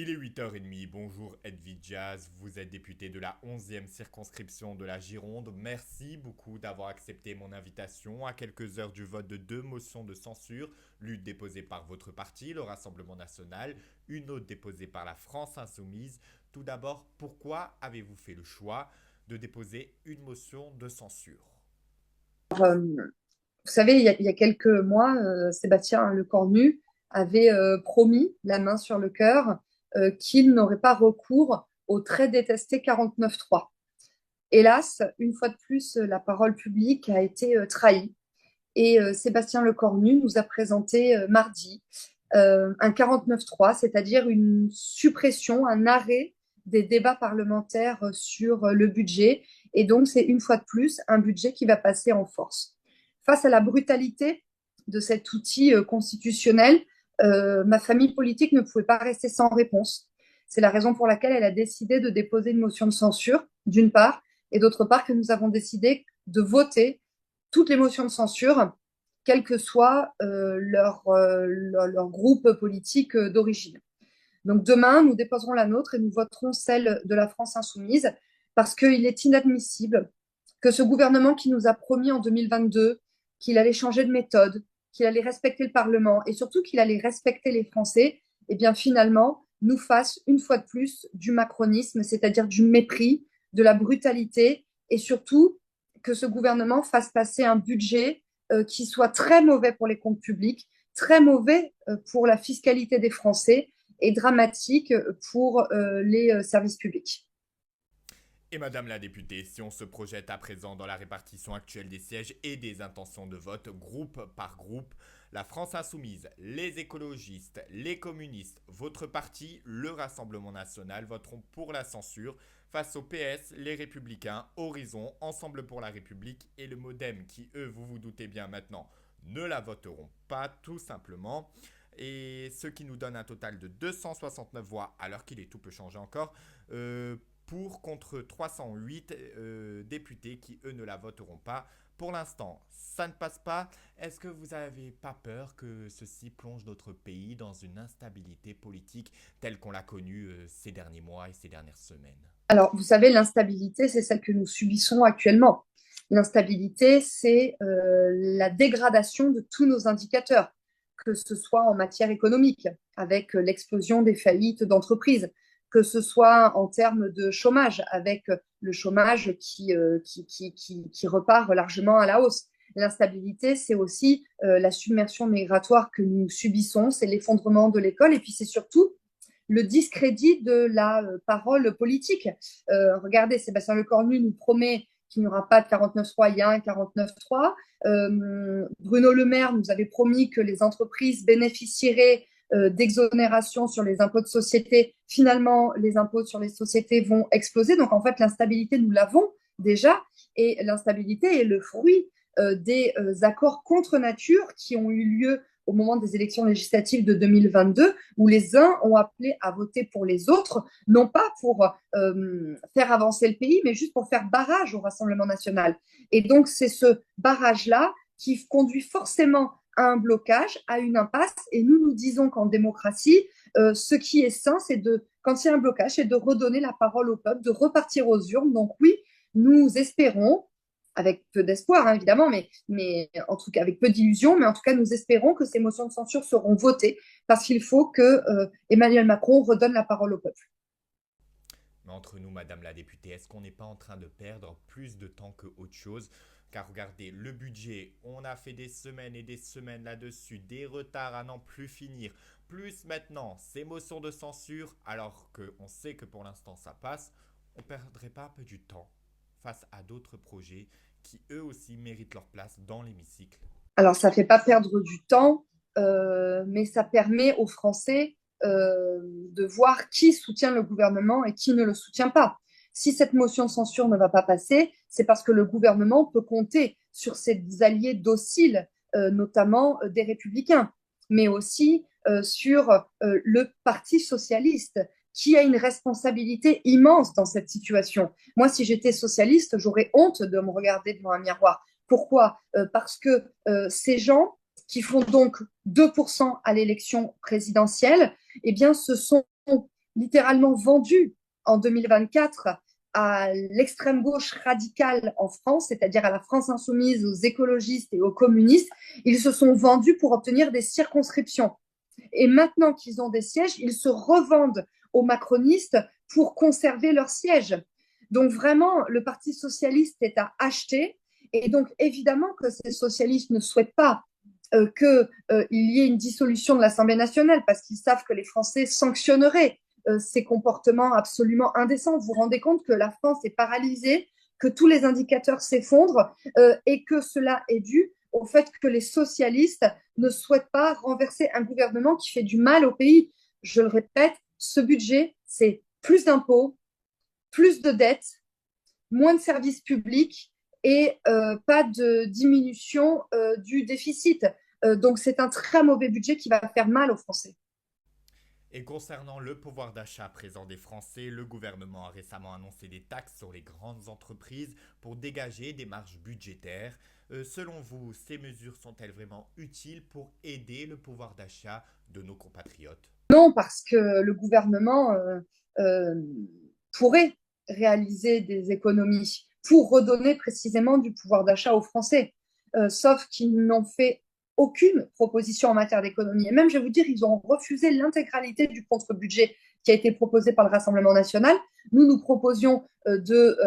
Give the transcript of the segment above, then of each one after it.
Il est 8h30, bonjour Edwige Diaz, vous êtes député de la 11e circonscription de la Gironde. Merci beaucoup d'avoir accepté mon invitation à quelques heures du vote de deux motions de censure, l'une déposée par votre parti, le Rassemblement national, une autre déposée par la France insoumise. Tout d'abord, pourquoi avez-vous fait le choix de déposer une motion de censure? Vous savez, il y a quelques mois, Sébastien Lecornu avait promis, la main sur le cœur, qu'il n'aurait pas recours au très détesté 49.3. Hélas, une fois de plus, la parole publique a été trahie. Et Sébastien Lecornu nous a présenté mardi un 49.3, c'est-à-dire une suppression, un arrêt des débats parlementaires sur le budget. Et donc, c'est une fois de plus un budget qui va passer en force. Face à la brutalité de cet outil constitutionnel, ma famille politique ne pouvait pas rester sans réponse. C'est la raison pour laquelle elle a décidé de déposer une motion de censure, d'une part, et d'autre part que nous avons décidé de voter toutes les motions de censure, quel que soit leur groupe politique d'origine. Donc demain, nous déposerons la nôtre et nous voterons celle de la France insoumise parce qu'il est inadmissible que ce gouvernement qui nous a promis en 2022 qu'il allait changer de méthode, qu'il allait respecter le Parlement et surtout qu'il allait respecter les Français, eh bien finalement nous fasse une fois de plus du macronisme, c'est-à-dire du mépris, de la brutalité et surtout que ce gouvernement fasse passer un budget qui soit très mauvais pour les comptes publics, très mauvais pour la fiscalité des Français et dramatique pour les services publics. Et Madame la députée, si on se projette à présent dans la répartition actuelle des sièges et des intentions de vote, groupe par groupe, la France insoumise, les écologistes, les communistes, votre parti, le Rassemblement national voteront pour la censure face au PS, les Républicains, Horizon, Ensemble pour la République et le Modem qui, eux, vous vous doutez bien maintenant, ne la voteront pas tout simplement. Et ce qui nous donne un total de 269 voix, alors qu'il est tout peut changer encore, pour contre 308 députés qui, eux, ne la voteront pas. Pour l'instant, ça ne passe pas. Est-ce que vous n'avez pas peur que ceci plonge notre pays dans une instabilité politique telle qu'on l'a connue ces derniers mois et ces dernières semaines? Alors, vous savez, l'instabilité, c'est celle que nous subissons actuellement. L'instabilité, c'est la dégradation de tous nos indicateurs, que ce soit en matière économique, avec l'explosion des faillites d'entreprises, que ce soit en termes de chômage, avec le chômage qui repart largement à la hausse. L'instabilité, c'est aussi la submersion migratoire que nous subissons, c'est l'effondrement de l'école, et puis c'est surtout le discrédit de la parole politique. Regardez, Sébastien Lecornu nous promet qu'il n'y aura pas de 49.3, il y a un 49.3. Bruno Le Maire nous avait promis que les entreprises bénéficieraient d'exonération sur les impôts de société. Finalement, les impôts sur les sociétés vont exploser. Donc, en fait, l'instabilité, nous l'avons déjà. Et l'instabilité est le fruit des accords contre nature qui ont eu lieu au moment des élections législatives de 2022, où les uns ont appelé à voter pour les autres, non pas pour faire avancer le pays, mais juste pour faire barrage au Rassemblement national. Et donc, c'est ce barrage-là qui conduit forcément à un blocage, à une impasse. Et nous, nous disons qu'en démocratie, ce qui est sain, c'est de, quand il y a un blocage, c'est de redonner la parole au peuple, de repartir aux urnes. Donc oui, nous espérons avec peu d'espoir, hein, évidemment, mais en tout cas avec peu d'illusions, mais en tout cas nous espérons que ces motions de censure seront votées parce qu'il faut que Emmanuel Macron redonne la parole au peuple. Mais entre nous, Madame la députée, est-ce qu'on n'est pas en train de perdre plus de temps que autre chose? Car regardez, le budget, on a fait des semaines et des semaines là-dessus, des retards à n'en plus finir. Plus maintenant, ces motions de censure, alors qu'on sait que pour l'instant ça passe, on ne perdrait pas un peu du temps face à d'autres projets qui eux aussi méritent leur place dans l'hémicycle? Alors ça ne fait pas perdre du temps, mais ça permet aux Français de voir qui soutient le gouvernement et qui ne le soutient pas. Si cette motion de censure ne va pas passer, c'est parce que le gouvernement peut compter sur ses alliés dociles, notamment des républicains, mais aussi sur le Parti socialiste, qui a une responsabilité immense dans cette situation. Moi, si j'étais socialiste, j'aurais honte de me regarder devant un miroir. Pourquoi Parce que ces gens qui font donc 2% à l'élection présidentielle, eh bien, ce sont littéralement vendus en 2024 à l'extrême gauche radicale en France, c'est-à-dire à la France insoumise, aux écologistes et aux communistes. Ils se sont vendus pour obtenir des circonscriptions. Et maintenant qu'ils ont des sièges, ils se revendent aux macronistes pour conserver leurs sièges. Donc vraiment, le Parti socialiste est à acheter. Et donc évidemment que ces socialistes ne souhaitent pas qu'il y ait une dissolution de l'Assemblée nationale parce qu'ils savent que les Français sanctionneraient ces comportements absolument indécents. Vous vous rendez compte que la France est paralysée, que tous les indicateurs s'effondrent et que cela est dû au fait que les socialistes ne souhaitent pas renverser un gouvernement qui fait du mal au pays. Je le répète, ce budget, c'est plus d'impôts, plus de dettes, moins de services publics et pas de diminution du déficit. Donc c'est un très mauvais budget qui va faire mal aux Français. Et concernant le pouvoir d'achat présent des Français, le gouvernement a récemment annoncé des taxes sur les grandes entreprises pour dégager des marges budgétaires. Selon vous, ces mesures sont-elles vraiment utiles pour aider le pouvoir d'achat de nos compatriotes? Non, parce que le gouvernement euh, pourrait réaliser des économies pour redonner précisément du pouvoir d'achat aux Français. Sauf qu'ils n'ont fait aucune proposition en matière d'économie. Et même, je vais vous dire, ils ont refusé l'intégralité du contre-budget qui a été proposé par le Rassemblement national. Nous, nous proposions de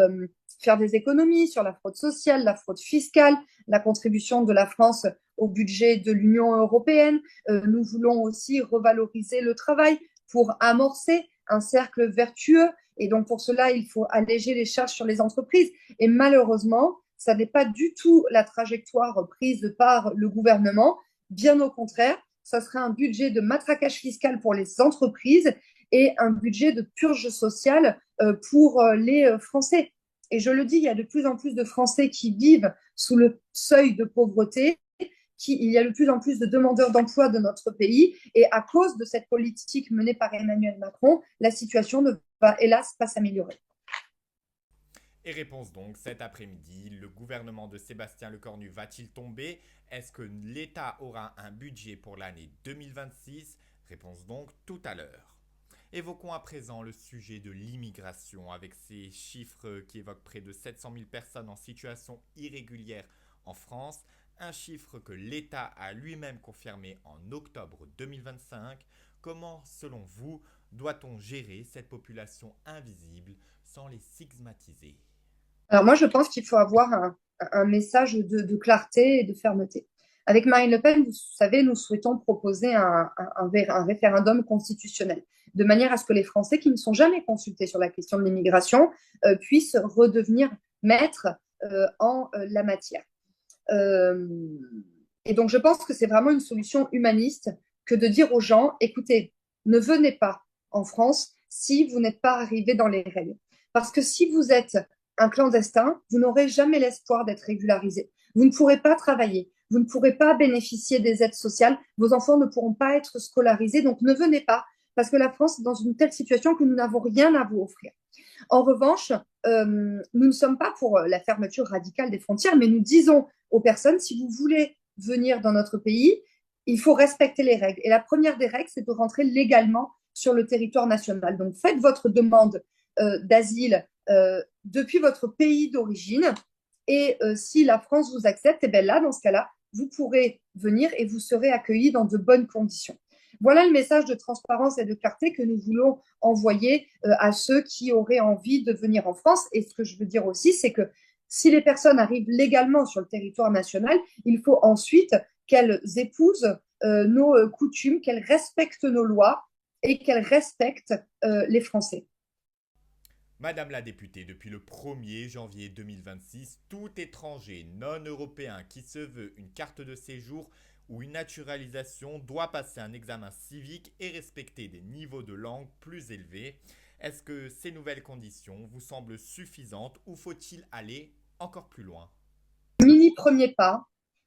faire des économies sur la fraude sociale, la fraude fiscale, la contribution de la France au budget de l'Union européenne. Nous voulons aussi revaloriser le travail pour amorcer un cercle vertueux. Et donc, pour cela, il faut alléger les charges sur les entreprises. Et malheureusement, ça n'est pas du tout la trajectoire prise par le gouvernement. Bien au contraire, ça serait un budget de matraquage fiscal pour les entreprises et un budget de purge sociale pour les Français. Et je le dis, il y a de plus en plus de Français qui vivent sous le seuil de pauvreté. Il y a de plus en plus de demandeurs d'emploi de notre pays. Et à cause de cette politique menée par Emmanuel Macron, la situation ne va hélas pas s'améliorer. Et réponse donc, cet après-midi, le gouvernement de Sébastien Lecornu va-t-il tomber? Est-ce que l'État aura un budget pour l'année 2026? Réponse donc tout à l'heure. Évoquons à présent le sujet de l'immigration avec ces chiffres qui évoquent près de 700 000 personnes en situation irrégulière en France, un chiffre que l'État a lui-même confirmé en octobre 2025. Comment, selon vous, doit-on gérer cette population invisible sans les stigmatiser? Alors moi, je pense qu'il faut avoir un message de clarté et de fermeté. Avec Marine Le Pen, vous savez, nous souhaitons proposer un référendum constitutionnel, de manière à ce que les Français qui ne sont jamais consultés sur la question de l'immigration puissent redevenir maîtres en la matière. Euh, et donc, je pense que c'est vraiment une solution humaniste que de dire aux gens, écoutez, ne venez pas en France si vous n'êtes pas arrivé dans les règles. Parce que si vous êtes un clandestin, vous n'aurez jamais l'espoir d'être régularisé. Vous ne pourrez pas travailler, vous ne pourrez pas bénéficier des aides sociales, vos enfants ne pourront pas être scolarisés, donc ne venez pas, parce que la France est dans une telle situation que nous n'avons rien à vous offrir. En revanche, nous ne sommes pas pour la fermeture radicale des frontières, mais nous disons aux personnes, si vous voulez venir dans notre pays, il faut respecter les règles. Et la première des règles, c'est de rentrer légalement sur le territoire national. Donc faites votre demande d'asile depuis votre pays d'origine. Et si la France vous accepte, et bien là, dans ce cas-là, vous pourrez venir et vous serez accueillis dans de bonnes conditions. Voilà le message de transparence et de clarté que nous voulons envoyer à ceux qui auraient envie de venir en France. Et ce que je veux dire aussi, c'est que si les personnes arrivent légalement sur le territoire national, il faut ensuite qu'elles épousent nos coutumes, qu'elles respectent nos lois et qu'elles respectent les Français. Madame la députée, depuis le 1er janvier 2026, tout étranger non européen qui se veut une carte de séjour ou une naturalisation doit passer un examen civique et respecter des niveaux de langue plus élevés. Est-ce que ces nouvelles conditions vous semblent suffisantes ou faut-il aller encore plus loin? Mini premier pas,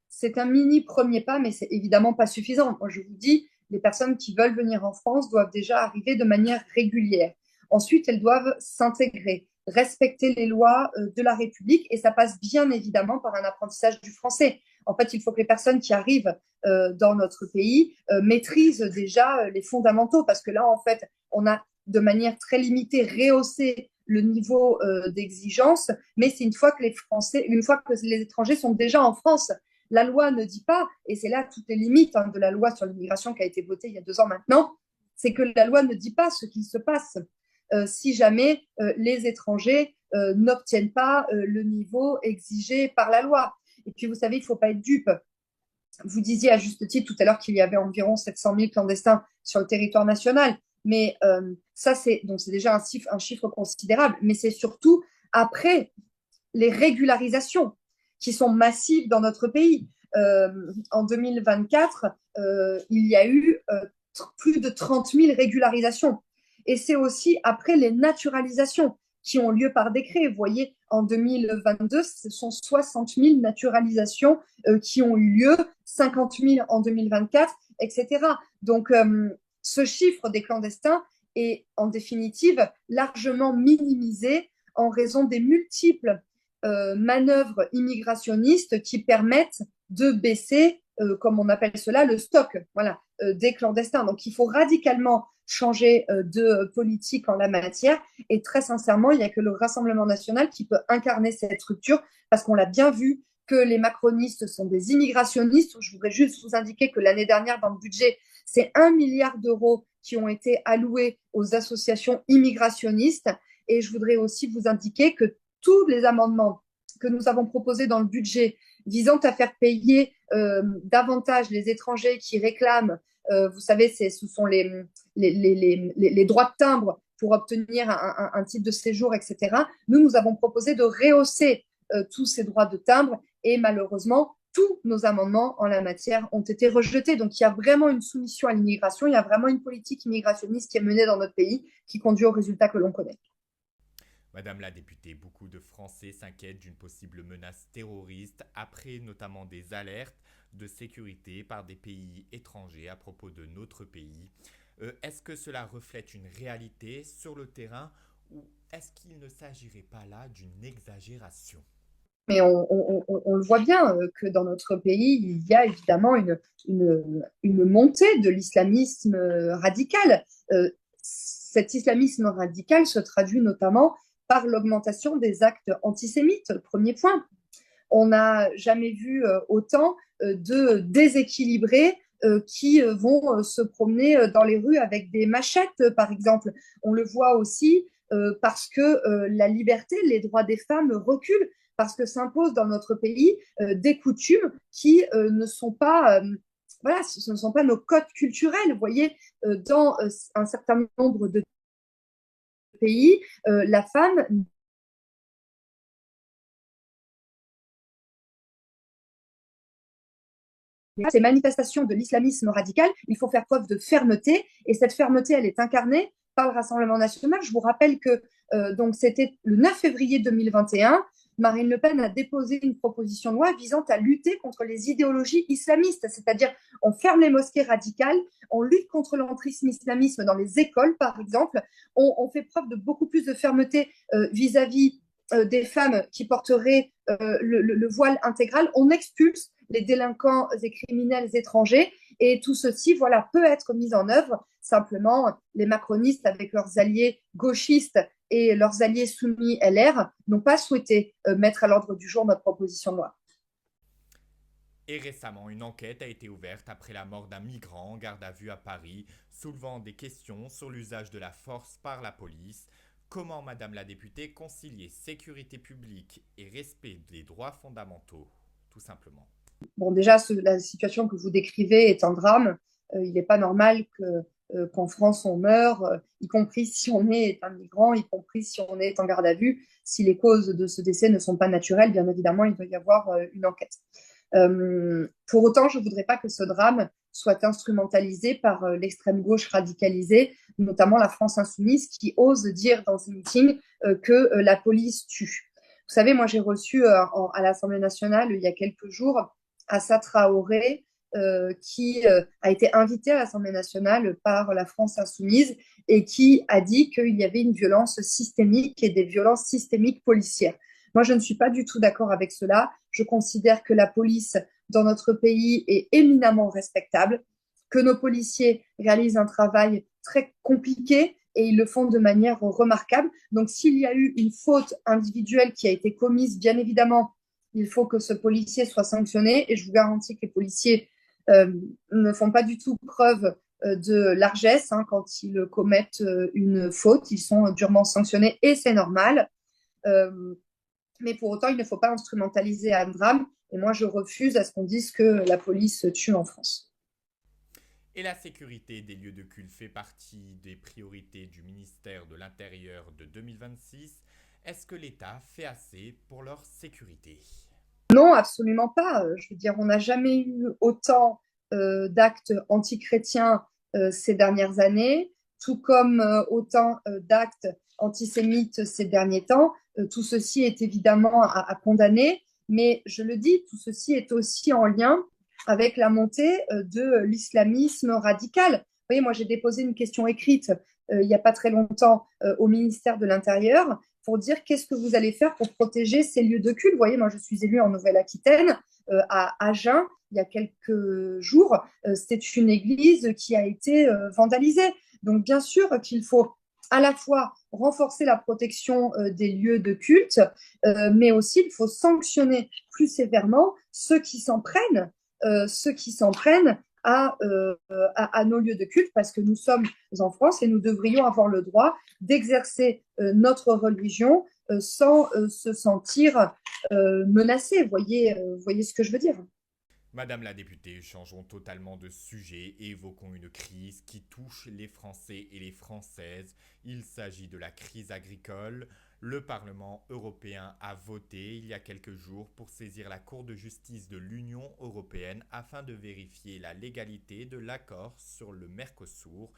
c'est un mini premier pas, mais c'est évidemment pas suffisant. Moi, je vous dis, les personnes qui veulent venir en France doivent déjà arriver de manière régulière. Ensuite, elles doivent s'intégrer, respecter les lois de la République, et ça passe bien évidemment par un apprentissage du français. En fait, il faut que les personnes qui arrivent dans notre pays maîtrisent déjà les fondamentaux, parce que là, en fait, on a de manière très limitée, rehausser le niveau d'exigence, mais c'est une fois que les étrangers sont déjà en France. La loi ne dit pas, et c'est là toutes les limites de la loi sur l'immigration qui a été votée il y a 2 ans maintenant, c'est que la loi ne dit pas ce qu'il se passe si jamais les étrangers n'obtiennent pas le niveau exigé par la loi. Et puis, vous savez, il ne faut pas être dupe. Vous disiez à juste titre tout à l'heure qu'il y avait environ 700 000 clandestins sur le territoire national. Mais ça, c'est déjà un chiffre considérable. Mais c'est surtout après les régularisations qui sont massives dans notre pays. En 2024, il y a eu plus de 30 000 régularisations. Et c'est aussi après les naturalisations qui ont lieu par décret. Vous voyez, en 2022, ce sont 60 000 naturalisations qui ont eu lieu, 50 000 en 2024, etc. Donc, ce chiffre des clandestins est en définitive largement minimisé en raison des multiples manœuvres immigrationnistes qui permettent de baisser, comme on appelle cela, le stock des clandestins. Donc, il faut radicalement changer de politique en la matière. Et très sincèrement, il n'y a que le Rassemblement national qui peut incarner cette structure parce qu'on l'a bien vu que les macronistes sont des immigrationnistes. Je voudrais juste vous indiquer que l'année dernière, dans le budget, c'est 1 milliard d'euros qui ont été alloués aux associations immigrationnistes. Et je voudrais aussi vous indiquer que tous les amendements que nous avons proposés dans le budget visant à faire payer davantage les étrangers qui réclament, vous savez, ce sont les droits de timbre pour obtenir un titre de séjour, etc. Nous avons proposé de rehausser tous ces droits de timbre et malheureusement, tous nos amendements en la matière ont été rejetés. Donc, il y a vraiment une soumission à l'immigration, il y a vraiment une politique immigrationniste qui est menée dans notre pays qui conduit aux résultats que l'on connaît. Madame la députée, beaucoup de Français s'inquiètent d'une possible menace terroriste après notamment des alertes de sécurité par des pays étrangers à propos de notre pays. Est-ce que cela reflète une réalité sur le terrain ou est-ce qu'il ne s'agirait pas là d'une exagération? Mais on le voit bien que dans notre pays, il y a évidemment une montée de l'islamisme radical. Cet islamisme radical se traduit notamment par l'augmentation des actes antisémites. Premier point, on n'a jamais vu autant de déséquilibrés qui vont se promener dans les rues avec des machettes, par exemple. On le voit aussi parce que la liberté, les droits des femmes reculent, parce que s'imposent dans notre pays des coutumes qui ne sont pas... voilà, ce ne sont pas nos codes culturels. Vous voyez, dans un certain nombre de pays, la femme ces manifestations de l'islamisme radical, il faut faire preuve de fermeté et cette fermeté, elle est incarnée par le Rassemblement national. Je vous rappelle que donc c'était le 9 février 2021, Marine Le Pen a déposé une proposition de loi visant à lutter contre les idéologies islamistes, c'est-à-dire on ferme les mosquées radicales, on lutte contre l'entrisme-islamisme dans les écoles, par exemple, on fait preuve de beaucoup plus de fermeté vis-à-vis des femmes qui porteraient le voile intégral, on expulse les délinquants et criminels étrangers et tout ceci peut être mis en œuvre. Simplement, les macronistes, avec leurs alliés gauchistes et leurs alliés soumis LR, n'ont pas souhaité mettre à l'ordre du jour notre proposition de loi. Et récemment, une enquête a été ouverte après la mort d'un migrant en garde à vue à Paris, soulevant des questions sur l'usage de la force par la police. Comment, Madame la députée, concilier sécurité publique et respect des droits fondamentaux, tout simplement? Bon, déjà, la situation que vous décrivez est un drame. Il n'est pas normal qu'en France, on meure, y compris si on est un migrant, y compris si on est en garde à vue. Si les causes de ce décès ne sont pas naturelles, bien évidemment, il doit y avoir une enquête. Pour autant, je ne voudrais pas que ce drame soit instrumentalisé par l'extrême gauche radicalisée, notamment la France insoumise, qui ose dire dans ses meetings que la police tue. Vous savez, moi, j'ai reçu à l'Assemblée nationale, il y a quelques jours, Assa Traoré, qui a été invité à l'Assemblée nationale par la France insoumise et qui a dit qu'il y avait une violence systémique et des violences systémiques policières. Moi, je ne suis pas du tout d'accord avec cela. Je considère que la police dans notre pays est éminemment respectable, que nos policiers réalisent un travail très compliqué et ils le font de manière remarquable. Donc, s'il y a eu une faute individuelle qui a été commise, bien évidemment, il faut que ce policier soit sanctionné et je vous garantis que les policiers ne font pas du tout preuve de largesse hein, quand ils commettent une faute. Ils sont durement sanctionnés et c'est normal. Euh, mais pour autant, il ne faut pas instrumentaliser un drame. Et moi, je refuse à ce qu'on dise que la police tue en France. Et la sécurité des lieux de culte fait partie des priorités du ministère de l'Intérieur de 2026. Est-ce que l'État fait assez pour leur sécurité? Non, absolument pas. Je veux dire, on n'a jamais eu autant d'actes antichrétiens ces dernières années, tout comme autant d'actes antisémites ces derniers temps. Tout ceci est évidemment à condamner, mais je le dis, tout ceci est aussi en lien avec la montée de l'islamisme radical. Vous voyez, moi j'ai déposé une question écrite il n'y a pas très longtemps au ministère de l'Intérieur pour dire qu'est-ce que vous allez faire pour protéger ces lieux de culte. Vous voyez, moi, je suis élue en Nouvelle-Aquitaine, à Agen, il y a quelques jours. C'est une église qui a été vandalisée. Donc, bien sûr qu'il faut à la fois renforcer la protection des lieux de culte, mais aussi il faut sanctionner plus sévèrement ceux qui s'en prennent à nos lieux de culte parce que nous sommes en France et nous devrions avoir le droit d'exercer notre religion sans se sentir menacés. Voyez ce que je veux dire. Madame la députée, changeons totalement de sujet et évoquons une crise qui touche les Français et les Françaises. Il s'agit de la crise agricole. Le Parlement européen a voté il y a quelques jours pour saisir la Cour de justice de l'Union européenne afin de vérifier la légalité de l'accord sur le Mercosur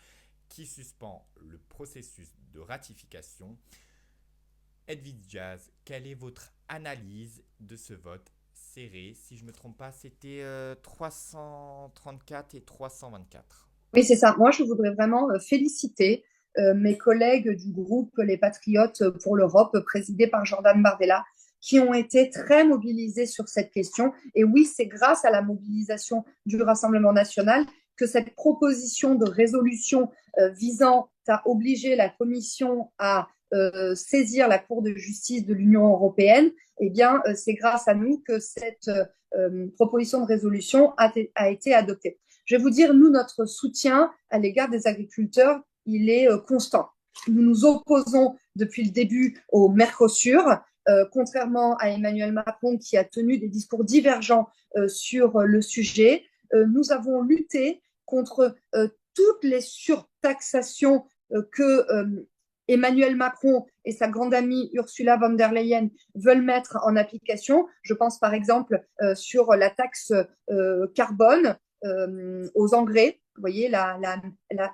qui suspend le processus de ratification. Edwige Jazz, quelle est votre analyse de ce vote serré? Si je ne me trompe pas, c'était 334 et 324. Oui, c'est ça. Moi, je voudrais vraiment féliciter mes collègues du groupe Les Patriotes pour l'Europe, présidé par Jordan Bardella, qui ont été très mobilisés sur cette question. Et oui, c'est grâce à la mobilisation du Rassemblement national que cette proposition de résolution visant à obliger la Commission à saisir la Cour de justice de l'Union européenne, eh bien, c'est grâce à nous que cette proposition de résolution a été adoptée. Je vais vous dire, nous, notre soutien à l'égard des agriculteurs, il est constant. Nous nous opposons depuis le début au Mercosur, contrairement à Emmanuel Macron qui a tenu des discours divergents sur le sujet. Nous avons lutté contre toutes les surtaxations que Emmanuel Macron et sa grande amie Ursula von der Leyen veulent mettre en application. Je pense par exemple sur la taxe carbone aux engrais, vous voyez, la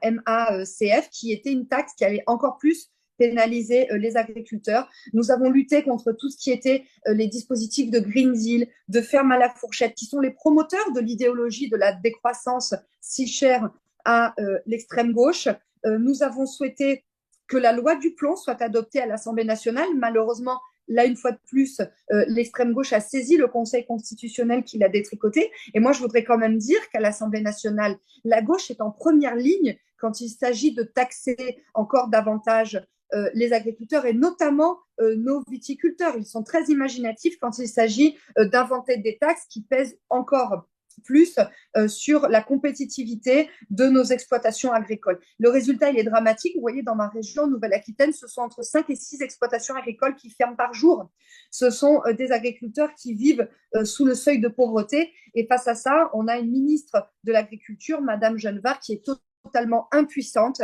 MACF, qui était une taxe qui allait encore plus pénaliser les agriculteurs. Nous avons lutté contre tout ce qui était les dispositifs de Green Deal, de ferme à la fourchette, qui sont les promoteurs de l'idéologie de la décroissance si chère à l'extrême gauche. Nous avons souhaité que la loi du plan soit adoptée à l'Assemblée nationale. Malheureusement, là, une fois de plus, l'extrême gauche a saisi le Conseil constitutionnel qui l'a détricoté. Et moi, je voudrais quand même dire qu'à l'Assemblée nationale, la gauche est en première ligne quand il s'agit de taxer encore davantage les agriculteurs et notamment nos viticulteurs. Ils sont très imaginatifs quand il s'agit d'inventer des taxes qui pèsent encore plus sur la compétitivité de nos exploitations agricoles. Le résultat, il est dramatique. Vous voyez, dans ma région, Nouvelle-Aquitaine, ce sont entre 5 et 6 exploitations agricoles qui ferment par jour. Ce sont des agriculteurs qui vivent sous le seuil de pauvreté. Et face à ça, on a une ministre de l'Agriculture, Madame Genevard, qui est totalement impuissante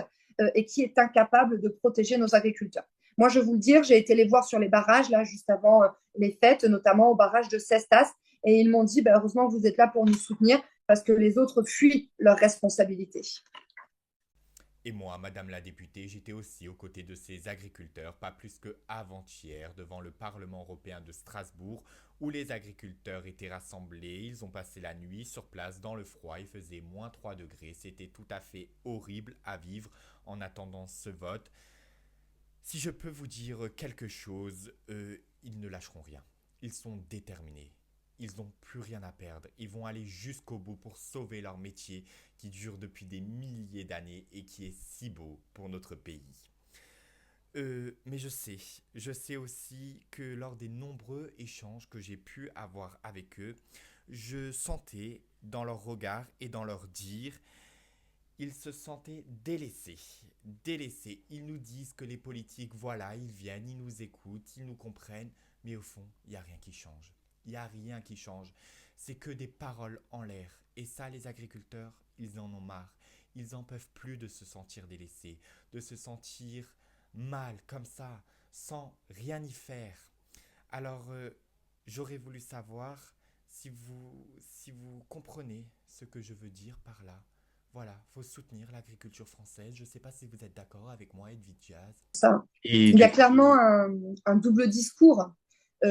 et qui est incapable de protéger nos agriculteurs. Moi, je vais vous le dire, j'ai été les voir sur les barrages, là, juste avant les fêtes, notamment au barrage de Cestas, et ils m'ont dit, bah, heureusement que vous êtes là pour nous soutenir parce que les autres fuient leurs responsabilités. Et moi, Madame la députée, j'étais aussi aux côtés de ces agriculteurs, pas plus que avant-hier, devant le Parlement européen de Strasbourg, où les agriculteurs étaient rassemblés. Ils ont passé la nuit sur place dans le froid. Il faisait moins 3 degrés. C'était tout à fait horrible à vivre en attendant ce vote. Si je peux vous dire quelque chose, ils ne lâcheront rien. Ils sont déterminés. ils n'ont plus rien à perdre. Ils vont aller jusqu'au bout pour sauver leur métier qui dure depuis des milliers d'années et qui est si beau pour notre pays. Mais je sais aussi que lors des nombreux échanges que j'ai pu avoir avec eux, je sentais dans leur regard et dans leur dire, ils se sentaient délaissés. Délaissés. Ils nous disent que les politiques, voilà, ils viennent, ils nous écoutent, ils nous comprennent, mais au fond, il n'y a rien qui change. Il n'y a rien qui change. C'est que des paroles en l'air. Et ça, les agriculteurs, ils en ont marre. Ils en peuvent plus de se sentir délaissés, de se sentir mal comme ça, sans rien y faire. Alors, j'aurais voulu savoir si vous comprenez ce que je veux dire par là. Voilà, faut soutenir l'agriculture française. Je ne sais pas si vous êtes d'accord avec moi, Edwige Diaz. Ça. Et Il y a du clairement coup, un double discours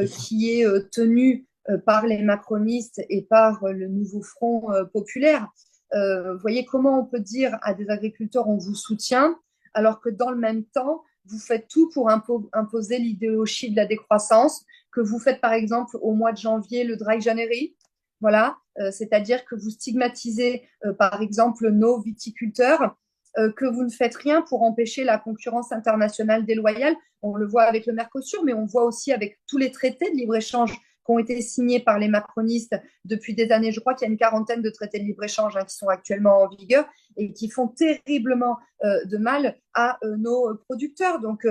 qui est tenu par les macronistes et par le nouveau front populaire. Vous voyez comment on peut dire à des agriculteurs on vous soutient, alors que dans le même temps, vous faites tout pour imposer l'idéologie de la décroissance, que vous faites par exemple au mois de janvier le dry January, voilà, c'est-à-dire que vous stigmatisez par exemple nos viticulteurs, que vous ne faites rien pour empêcher la concurrence internationale déloyale. On le voit avec le Mercosur, mais on voit aussi avec tous les traités de libre-échange qui ont été signés par les macronistes depuis des années. Je crois qu'il y a une quarantaine de traités de libre-échange qui sont actuellement en vigueur et qui font terriblement de mal à nos producteurs. Donc,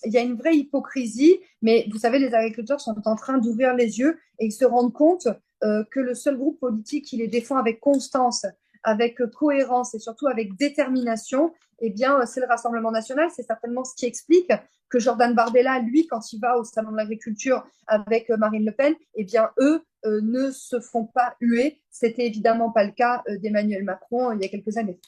il y a une vraie hypocrisie, mais vous savez, les agriculteurs sont en train d'ouvrir les yeux et ils se rendent compte que le seul groupe politique qui les défend avec constance, avec cohérence et surtout avec détermination, eh bien, c'est le Rassemblement national. C'est certainement ce qui explique que Jordan Bardella, lui, quand il va au Salon de l'Agriculture avec Marine Le Pen, eh bien, eux ne se font pas huer. C'était évidemment pas le cas d'Emmanuel Macron il y a quelques années.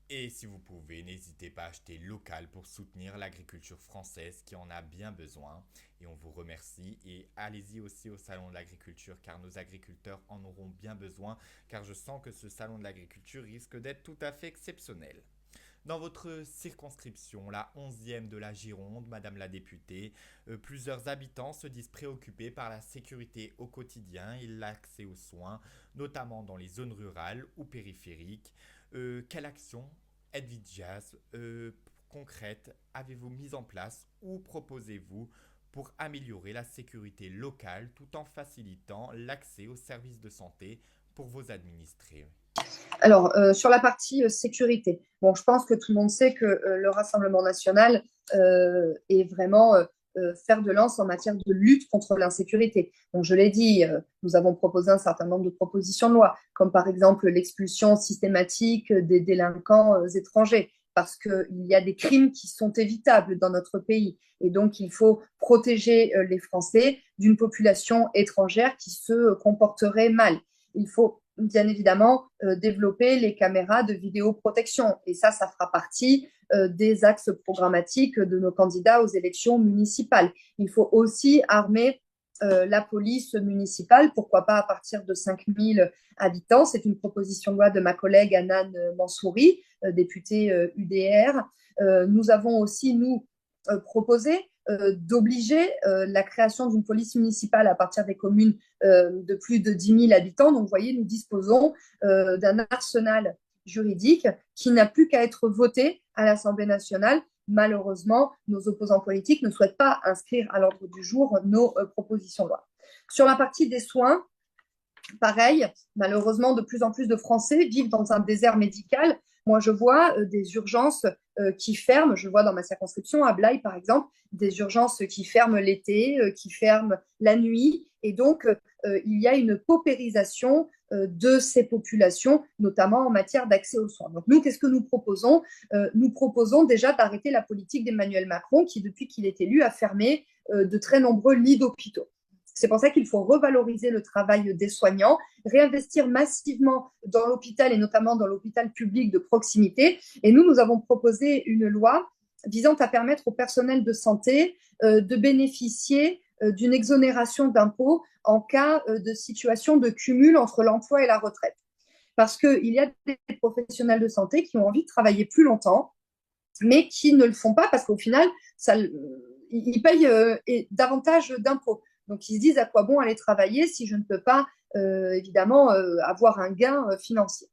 et si vous pouvez, n'hésitez pas à acheter local pour soutenir l'agriculture française qui en a bien besoin. Et on vous remercie. Et allez-y aussi au Salon de l'Agriculture car nos agriculteurs en auront bien besoin. Car je sens que ce Salon de l'Agriculture risque d'être tout à fait exceptionnel. Dans votre circonscription, la 11e de la Gironde, Madame la députée, plusieurs habitants se disent préoccupés par la sécurité au quotidien et l'accès aux soins, notamment dans les zones rurales ou périphériques. Quelle action, Edvigias, concrète, avez-vous mise en place ou proposez-vous pour améliorer la sécurité locale tout en facilitant l'accès aux services de santé pour vos administrés? Alors, sur la partie sécurité, bon, je pense que tout le monde sait que le Rassemblement national est vraiment fer de lance en matière de lutte contre l'insécurité. Donc, je l'ai dit, nous avons proposé un certain nombre de propositions de loi, comme par exemple l'expulsion systématique des délinquants étrangers, parce qu'il y a des crimes qui sont évitables dans notre pays. Et donc, il faut protéger les Français d'une population étrangère qui se comporterait mal. Il faut bien évidemment développer les caméras de vidéoprotection. Et ça fera partie des axes programmatiques de nos candidats aux élections municipales. Il faut aussi armer la police municipale, pourquoi pas à partir de 5000 habitants. C'est une proposition de loi de ma collègue Anan Mansouri, députée UDR. Nous avons aussi, nous, proposé d'obliger la création d'une police municipale à partir des communes de plus de 10 000 habitants. Donc, vous voyez, nous disposons d'un arsenal juridique qui n'a plus qu'à être voté à l'Assemblée nationale. Malheureusement, nos opposants politiques ne souhaitent pas inscrire à l'ordre du jour nos propositions de loi. Sur la partie des soins, pareil, malheureusement, de plus en plus de Français vivent dans un désert médical. Moi, je vois des urgences qui ferment. Je vois dans ma circonscription, à Blaye, par exemple, des urgences qui ferment l'été, qui ferment la nuit. Et donc, il y a une paupérisation de ces populations, notamment en matière d'accès aux soins. Donc, nous, qu'est-ce que nous proposons? Nous proposons déjà d'arrêter la politique d'Emmanuel Macron, qui, depuis qu'il est élu, a fermé de très nombreux lits d'hôpitaux. C'est pour ça qu'il faut revaloriser le travail des soignants, réinvestir massivement dans l'hôpital et notamment dans l'hôpital public de proximité. Et nous avons proposé une loi visant à permettre au personnel de santé de bénéficier d'une exonération d'impôts en cas de situation de cumul entre l'emploi et la retraite. Parce qu'il y a des professionnels de santé qui ont envie de travailler plus longtemps, mais qui ne le font pas parce qu'au final, ils payent davantage d'impôts. Donc, ils se disent à quoi bon aller travailler si je ne peux pas, évidemment, avoir un gain financier.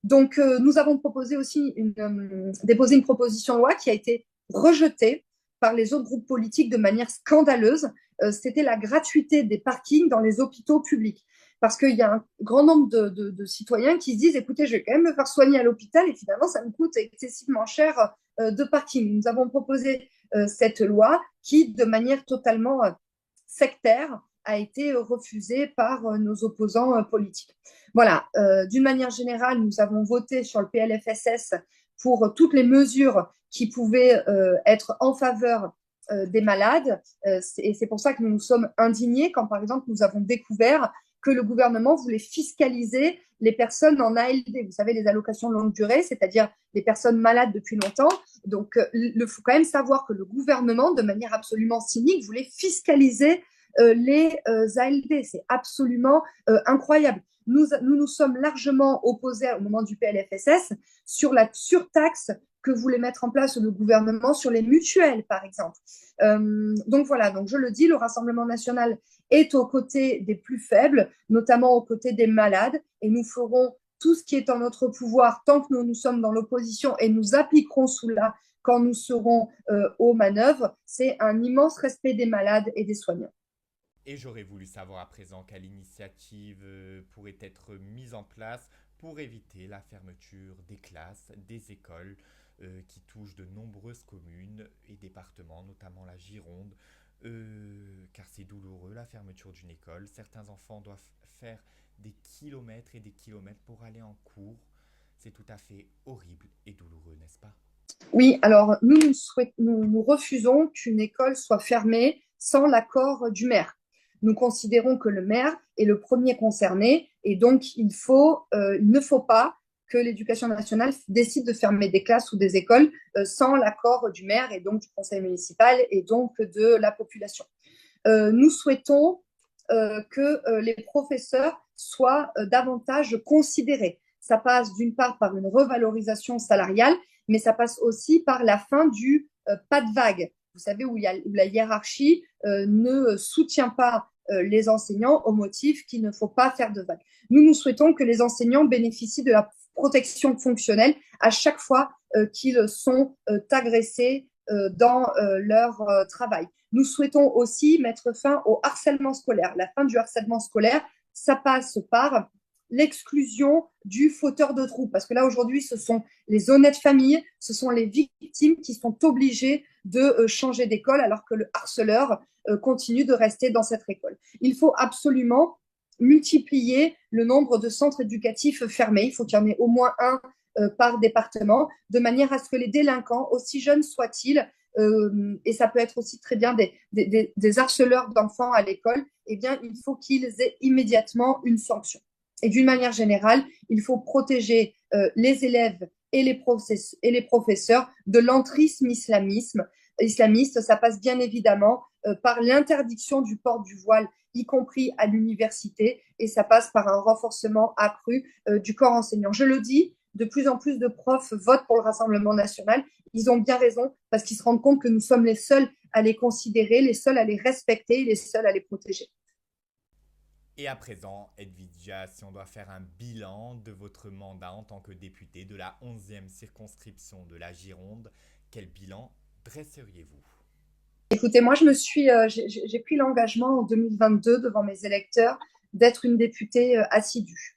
Donc, nous avons proposé aussi déposé une proposition de loi qui a été rejetée par les autres groupes politiques de manière scandaleuse. C'était la gratuité des parkings dans les hôpitaux publics. Parce qu'il y a un grand nombre de citoyens qui se disent, écoutez, je vais quand même me faire soigner à l'hôpital et finalement, ça me coûte excessivement cher de parking. Nous avons proposé cette loi qui, de manière totalement sectaire, a été refusée par nos opposants politiques. Voilà, d'une manière générale, nous avons voté sur le PLFSS pour toutes les mesures qui pouvaient être en faveur des malades. Et c'est pour ça que nous nous sommes indignés quand, par exemple, nous avons découvert que le gouvernement voulait fiscaliser les personnes en ALD, vous savez, les allocations de longue durée, c'est-à-dire les personnes malades depuis longtemps. Donc, il faut quand même savoir que le gouvernement, de manière absolument cynique, voulait fiscaliser les ALD. C'est absolument incroyable. Nous sommes largement opposés au moment du PLFSS sur la surtaxe que voulait mettre en place le gouvernement sur les mutuelles, par exemple. Donc voilà, donc je le dis, le Rassemblement national est aux côtés des plus faibles, notamment aux côtés des malades, et nous ferons tout ce qui est en notre pouvoir tant que nous sommes dans l'opposition et nous appliquerons cela quand nous serons aux manœuvres. C'est un immense respect des malades et des soignants. Et j'aurais voulu savoir à présent quelle initiative pourrait être mise en place pour éviter la fermeture des classes, des écoles qui touchent de nombreuses communes et départements, notamment la Gironde, car c'est douloureux la fermeture d'une école. Certains enfants doivent faire des kilomètres et des kilomètres pour aller en cours. C'est tout à fait horrible et douloureux, n'est-ce pas? Oui, alors nous refusons qu'une école soit fermée sans l'accord du maire. Nous considérons que le maire est le premier concerné et donc il ne faut pas que l'éducation nationale décide de fermer des classes ou des écoles sans l'accord du maire et donc du conseil municipal et donc de la population. Nous souhaitons que les professeurs soient davantage considérés. Ça passe d'une part par une revalorisation salariale, mais ça passe aussi par la fin du pas de vague. Vous savez, où la hiérarchie ne soutient pas les enseignants au motif qu'il ne faut pas faire de vague. Nous souhaitons que les enseignants bénéficient de la protection fonctionnelle à chaque fois qu'ils sont agressés dans leur travail. Nous souhaitons aussi mettre fin au harcèlement scolaire. La fin du harcèlement scolaire, ça passe par l'exclusion du fauteur de trouble. Parce que là, aujourd'hui, ce sont les honnêtes familles, ce sont les victimes qui sont obligées de changer d'école alors que le harceleur continue de rester dans cette école. Il faut absolument multiplier le nombre de centres éducatifs fermés. Il faut qu'il y en ait au moins un par département, de manière à ce que les délinquants, aussi jeunes soient-ils, et ça peut être aussi très bien des harceleurs d'enfants à l'école, eh bien, il faut qu'ils aient immédiatement une sanction. Et d'une manière générale, il faut protéger les élèves et les professeurs de l'entrisme islamiste. Ça passe bien évidemment par l'interdiction du port du voile, y compris à l'université, et ça passe par un renforcement accru du corps enseignant. Je le dis, de plus en plus de profs votent pour le Rassemblement national. Ils ont bien raison parce qu'ils se rendent compte que nous sommes les seuls à les considérer, les seuls à les respecter, les seuls à les protéger. Et à présent, Edwigia, si on doit faire un bilan de votre mandat en tant que député de la 11e circonscription de la Gironde, quel bilan dresseriez-vous? Écoutez, moi, j'ai pris l'engagement en 2022 devant mes électeurs d'être une députée assidue.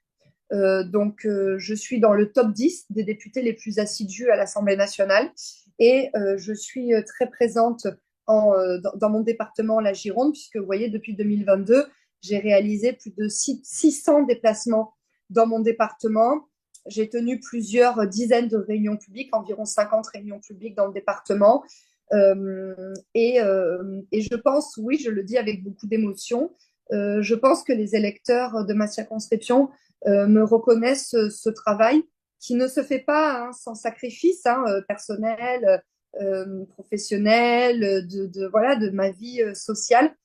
Donc, je suis dans le top 10 des députés les plus assidus à l'Assemblée nationale et je suis très présente dans mon département, la Gironde, puisque vous voyez, depuis 2022, j'ai réalisé plus de 600 déplacements dans mon département. J'ai tenu plusieurs dizaines de réunions publiques, environ 50 réunions publiques dans le département. Et je pense, oui, je le dis avec beaucoup d'émotion, je pense que les électeurs de ma circonscription me reconnaissent ce travail qui ne se fait pas sans sacrifice personnel, professionnel, voilà, de ma vie sociale.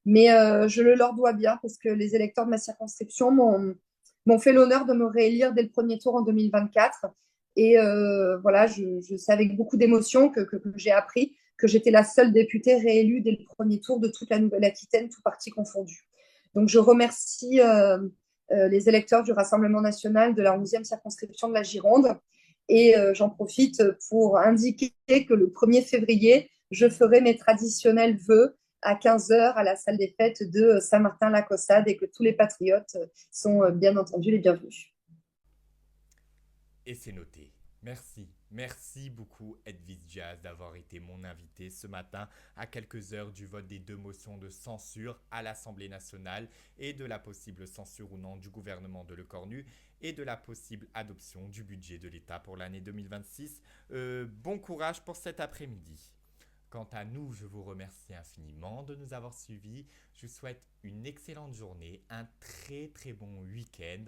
Mais je le leur dois bien parce que les électeurs de ma circonscription m'ont fait l'honneur de me réélire dès le premier tour en 2024. Et voilà, c'est avec beaucoup d'émotion que j'ai appris que j'étais la seule députée réélue dès le premier tour de toute la Nouvelle-Aquitaine, tout parti confondu. Donc, je remercie les électeurs du Rassemblement national de la 11e circonscription de la Gironde. Et j'en profite pour indiquer que le 1er février, je ferai mes traditionnels vœux à 15 heures à la salle des fêtes de Saint-Martin-la-Caussade et que tous les patriotes sont bien entendu les bienvenus. Et c'est noté. Merci. Merci beaucoup Edwige Diaz d'avoir été mon invité ce matin à quelques heures du vote des 2 motions de censure à l'Assemblée nationale et de la possible censure ou non du gouvernement de Lecornu et de la possible adoption du budget de l'État pour l'année 2026. Bon courage pour cet après-midi. Quant à nous, je vous remercie infiniment de nous avoir suivis. Je vous souhaite une excellente journée, un très très bon week-end,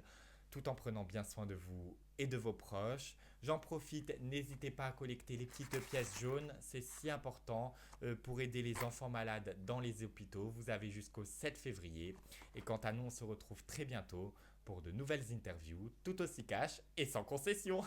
tout en prenant bien soin de vous et de vos proches. J'en profite, n'hésitez pas à collecter les petites pièces jaunes, c'est si important pour aider les enfants malades dans les hôpitaux. Vous avez jusqu'au 7 février. Et quant à nous, on se retrouve très bientôt pour de nouvelles interviews, tout aussi cash et sans concession.